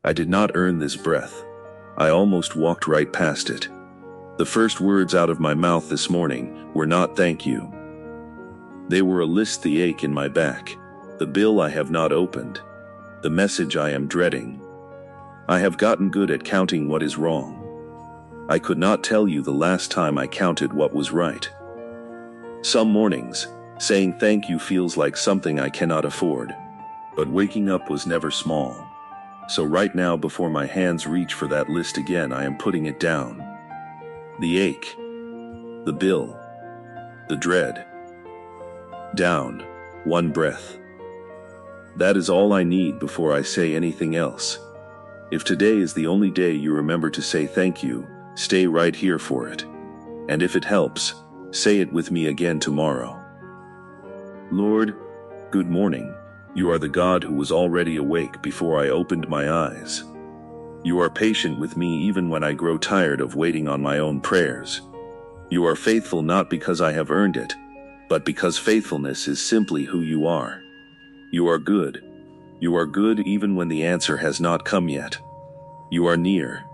I did not earn this breath. I almost walked right past it. The first words out of my mouth this morning were not thank you. They were a list: the ache in my back, the bill I have not opened, the message I am dreading. I have gotten good at counting what is wrong. I could not tell you the last time I counted what was right. Some mornings, saying thank you feels like something I cannot afford. But waking up was never small. So right now, before my hands reach for that list again, I am putting it down. The ache, the bill, the dread. Down, one breath. That is all I need before I say anything else. If today is the only day you remember to say thank you, stay right here for it. And if it helps, say it with me again tomorrow. Lord, good morning. You are the God who was already awake before I opened my eyes. You are patient with me even when I grow tired of waiting on my own prayers. You are faithful not because I have earned it, but because faithfulness is simply who you are. You are good. You are good even when the answer has not come yet. You are near.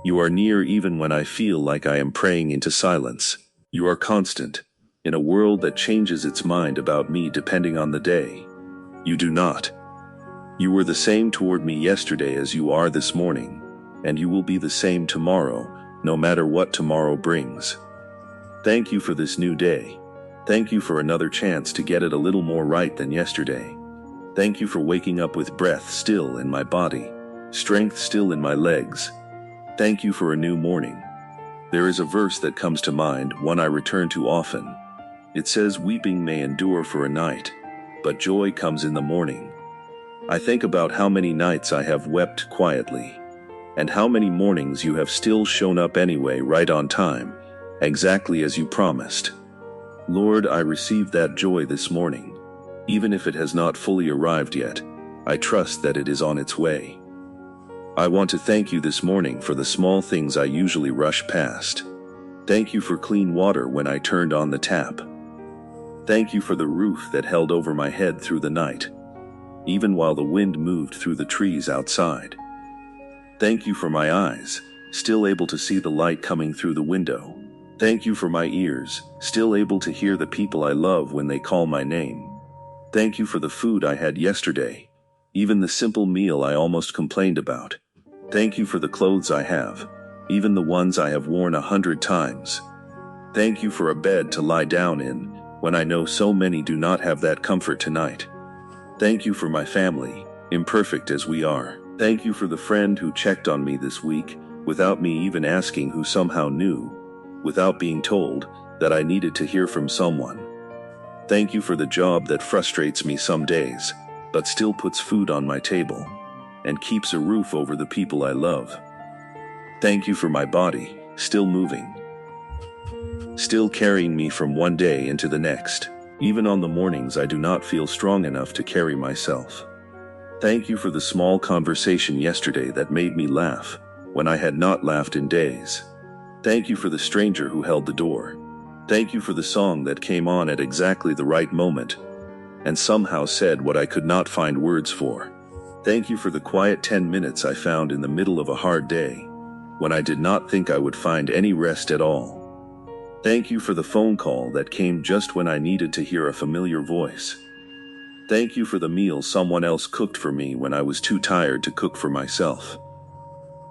You are near even when I feel like I am praying into silence. You are constant, in a world that changes its mind about me depending on the day. You do not. You were the same toward me yesterday as you are this morning, and you will be the same tomorrow, no matter what tomorrow brings. Thank you for this new day. Thank you for another chance to get it a little more right than yesterday. Thank you for waking up with breath still in my body, strength still in my legs. Thank you for a new morning. There is a verse that comes to mind, one I return to often. It says, "Weeping may endure for a night, but joy comes in the morning." I think about how many nights I have wept quietly, and how many mornings you have still shown up anyway, right on time, exactly as you promised. Lord, I received that joy this morning. Even if it has not fully arrived yet, I trust that it is on its way. I want to thank you this morning for the small things I usually rush past. Thank you for clean water when I turned on the tap. Thank you for the roof that held over my head through the night, even while the wind moved through the trees outside. Thank you for my eyes, still able to see the light coming through the window. Thank you for my ears, still able to hear the people I love when they call my name. Thank you for the food I had yesterday, even the simple meal I almost complained about. Thank you for the clothes I have, even the ones I have worn 100 times. Thank you for a bed to lie down in, when I know so many do not have that comfort tonight. Thank you for my family, imperfect as we are. Thank you for the friend who checked on me this week, without me even asking, who somehow knew, without being told, that I needed to hear from someone. Thank you for the job that frustrates me some days, but still puts food on my table, and keeps a roof over the people I love. Thank you for my body, still moving, still carrying me from one day into the next, even on the mornings I do not feel strong enough to carry myself. Thank you for the small conversation yesterday that made me laugh, when I had not laughed in days. Thank you for the stranger who held the door. Thank you for the song that came on at exactly the right moment, and somehow said what I could not find words for. Thank you for the quiet 10 minutes I found in the middle of a hard day, when I did not think I would find any rest at all. Thank you for the phone call that came just when I needed to hear a familiar voice. Thank you for the meal someone else cooked for me when I was too tired to cook for myself.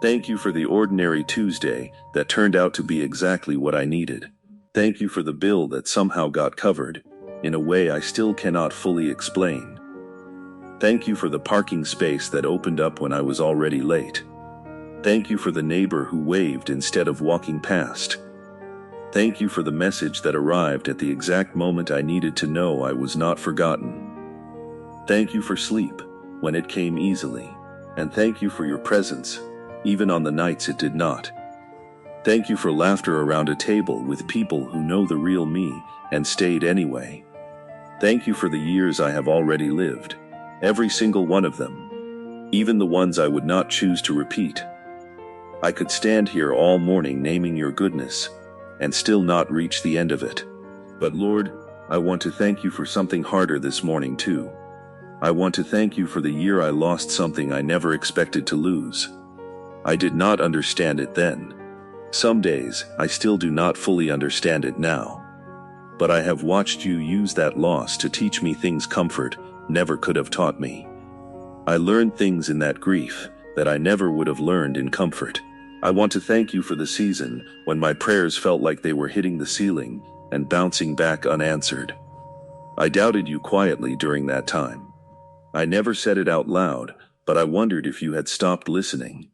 Thank you for the ordinary Tuesday that turned out to be exactly what I needed. Thank you for the bill that somehow got covered, in a way I still cannot fully explain. Thank you for the parking space that opened up when I was already late. Thank you for the neighbor who waved instead of walking past. Thank you for the message that arrived at the exact moment I needed to know I was not forgotten. Thank you for sleep, when it came easily, and thank you for your presence, even on the nights it did not. Thank you for laughter around a table with people who know the real me and stayed anyway. Thank you for the years I have already lived, every single one of them, even the ones I would not choose to repeat. I could stand here all morning naming your goodness, and still not reach the end of it. But Lord, I want to thank you for something harder this morning too. I want to thank you for the year I lost something I never expected to lose. I did not understand it then. Some days, I still do not fully understand it now. But I have watched you use that loss to teach me things comfort never could have taught me. I learned things in that grief that I never would have learned in comfort. I want to thank you for the season when my prayers felt like they were hitting the ceiling and bouncing back unanswered. I doubted you quietly during that time. I never said it out loud, but I wondered if you had stopped listening.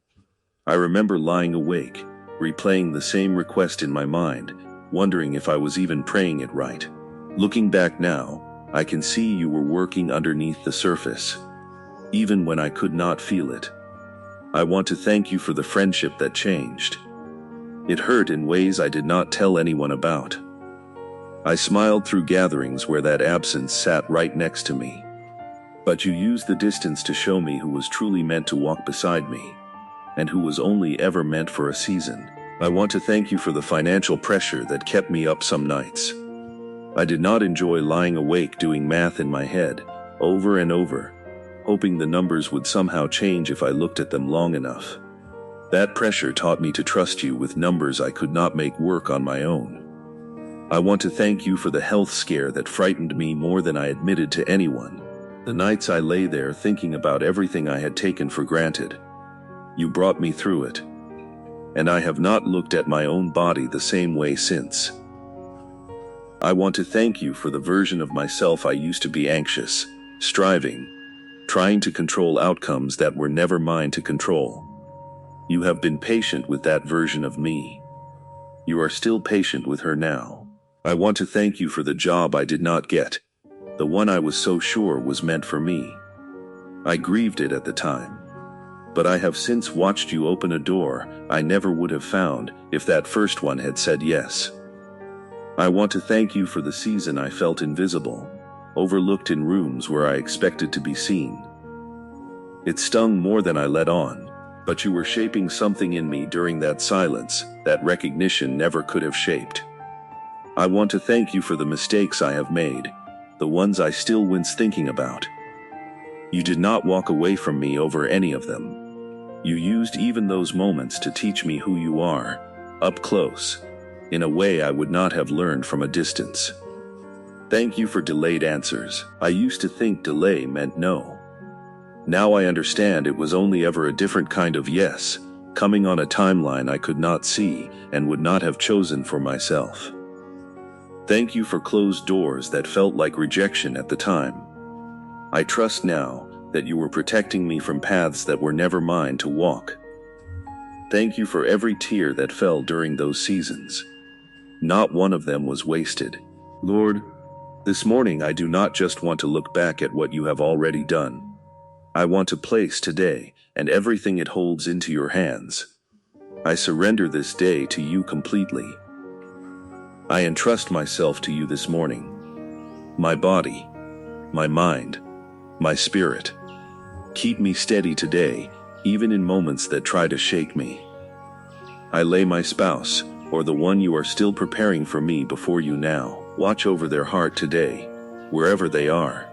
I remember lying awake, replaying the same request in my mind, wondering if I was even praying it right. Looking back now, I can see you were working underneath the surface, even when I could not feel it. I want to thank you for the friendship that changed. It hurt in ways I did not tell anyone about. I smiled through gatherings where that absence sat right next to me. But you used the distance to show me who was truly meant to walk beside me, and who was only ever meant for a season. I want to thank you for the financial pressure that kept me up some nights. I did not enjoy lying awake doing math in my head, over and over, hoping the numbers would somehow change if I looked at them long enough. That pressure taught me to trust you with numbers I could not make work on my own. I want to thank you for the health scare that frightened me more than I admitted to anyone. The nights I lay there thinking about everything I had taken for granted. You brought me through it. And I have not looked at my own body the same way since. I want to thank you for the version of myself I used to be: anxious, striving, trying to control outcomes that were never mine to control. You have been patient with that version of me. You are still patient with her now. I want to thank you for the job I did not get, the one I was so sure was meant for me. I grieved it at the time. But I have since watched you open a door I never would have found if that first one had said yes. I want to thank you for the season I felt invisible, overlooked in rooms where I expected to be seen. It stung more than I let on, but you were shaping something in me during that silence that recognition never could have shaped. I want to thank you for the mistakes I have made, the ones I still wince thinking about. You did not walk away from me over any of them. You used even those moments to teach me who you are, up close, in a way I would not have learned from a distance. Thank you for delayed answers. I used to think delay meant no. Now I understand it was only ever a different kind of yes, coming on a timeline I could not see and would not have chosen for myself. Thank you for closed doors that felt like rejection at the time. I trust now that you were protecting me from paths that were never mine to walk. Thank you for every tear that fell during those seasons. Not one of them was wasted. Lord, this morning I do not just want to look back at what you have already done. I want to place today and everything it holds into your hands. I surrender this day to you completely. I entrust myself to you this morning. My body, my mind, my spirit. Keep me steady today, even in moments that try to shake me. I lay my spouse, or the one you are still preparing for me, before you now. Watch over their heart today, wherever they are.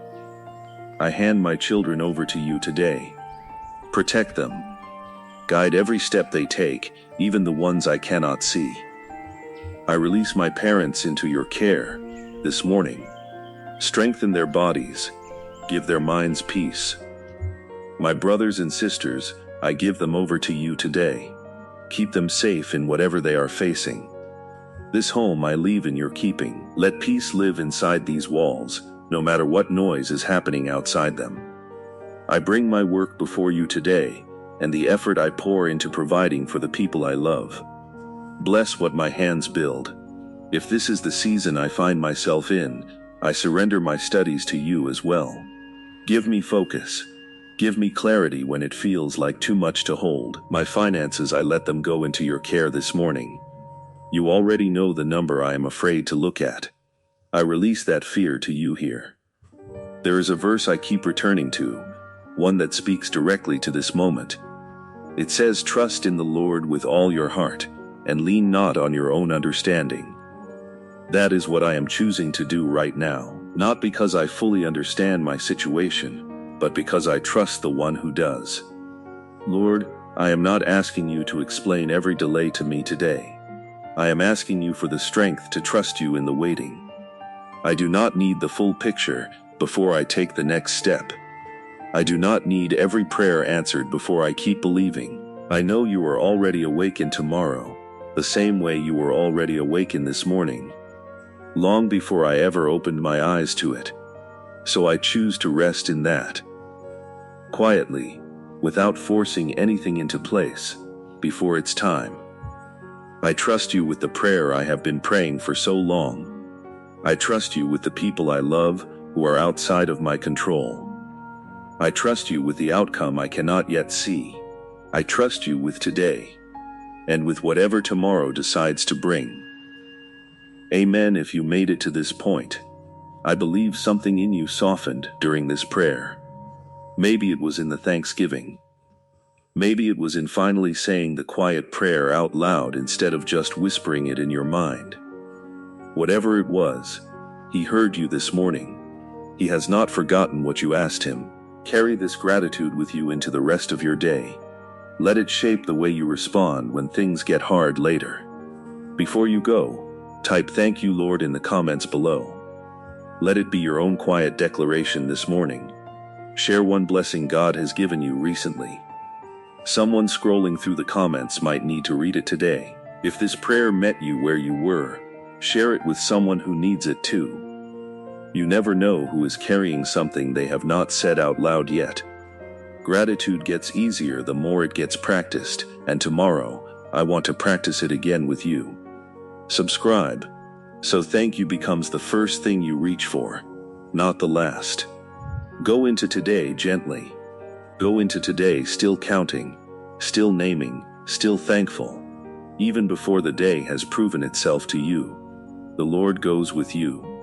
I hand my children over to you today. Protect them. Guide every step they take, even the ones I cannot see. I release my parents into your care this morning. Strengthen their bodies. Give their minds peace. My brothers and sisters, I give them over to you today. Keep them safe in whatever they are facing. This home I leave in your keeping. Let peace live inside these walls, no matter what noise is happening outside them. I bring my work before you today, and the effort I pour into providing for the people I love. Bless what my hands build. If this is the season I find myself in, I surrender my studies to you as well. Give me focus. Give me clarity when it feels like too much to hold. My finances, I let them go into your care this morning. You already know the number I am afraid to look at. I release that fear to you here. There is a verse I keep returning to, one that speaks directly to this moment. It says, "Trust in the Lord with all your heart, and lean not on your own understanding." That is what I am choosing to do right now, not because I fully understand my situation, but because I trust the one who does. Lord, I am not asking you to explain every delay to me today. I am asking you for the strength to trust you in the waiting. I do not need the full picture before I take the next step. I do not need every prayer answered before I keep believing. I know you are already awakened tomorrow, the same way you were already awakened this morning, long before I ever opened my eyes to it. So I choose to rest in that. Quietly, without forcing anything into place, before it's time. I trust you with the prayer I have been praying for so long. I trust you with the people I love who are outside of my control. I trust you with the outcome I cannot yet see. I trust you with today, and with whatever tomorrow decides to bring. Amen. If you made it to this point, I believe something in you softened during this prayer. Maybe it was in the thanksgiving. Maybe it was in finally saying the quiet prayer out loud instead of just whispering it in your mind. Whatever it was, he heard you this morning. He has not forgotten what you asked him. Carry this gratitude with you into the rest of your day. Let it shape the way you respond when things get hard later. Before you go, type "Thank you, Lord" in the comments below. Let it be your own quiet declaration this morning. Share one blessing God has given you recently. Someone scrolling through the comments might need to read it today. If this prayer met you where you were, share it with someone who needs it too. You never know who is carrying something they have not said out loud yet. Gratitude gets easier the more it gets practiced, and tomorrow, I want to practice it again with you. Subscribe, so thank you becomes the first thing you reach for, not the last. Go into today gently. Go into today still counting, still naming, still thankful, even before the day has proven itself to you. The Lord goes with you.